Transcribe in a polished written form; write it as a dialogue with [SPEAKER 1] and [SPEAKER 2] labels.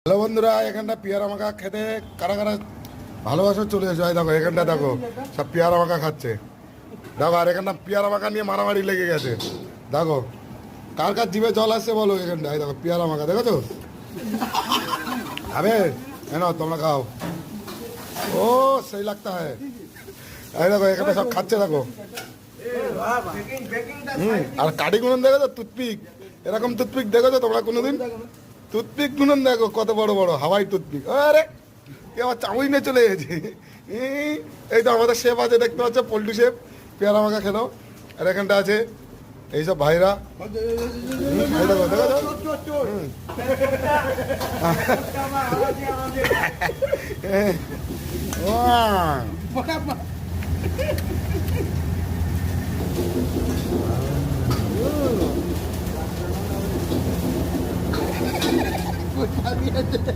[SPEAKER 1] Hello বন্ধুরা, এখানটা পেয়ারা মাখা খেতে কারা কারা ভালোবাসা চলে এসো। দেখো এখানটা দেখো সব পেয়ারা মাখা খাচ্ছে। দেখো আর এখানটা পেয়ারা মাখা নিয়ে মারামারি লেগে গেছে। দেখো কার কার জিভে জল আসছে বলো। এখানটা দেখো পেয়ারা মাখা দেখেছো। আবে নাও তোমরা খাও। ও সেই লাগতা হ্যাঁ। এই দেখো এখানে সব খাচ্ছে দেখো। আর কাঠি গুণন দেখেছো, টুথপিক এরকম টুথপিক দেখেছো তোমরা কোনোদিন? টুথপিক গুণন দেখো কত বড় বড় হাওয়াই টুথপিক। আরে এ আমার চাউই নিয়ে চলে গেছে। এই তো আমাদের শেফ আছে দেখতে পাচ্ছ, পোল্ট্রি শেফ। পেয়ারা মাখা খেলো। আর এখানটা আছে এইসব ভাইরা। এই দেখো দেখো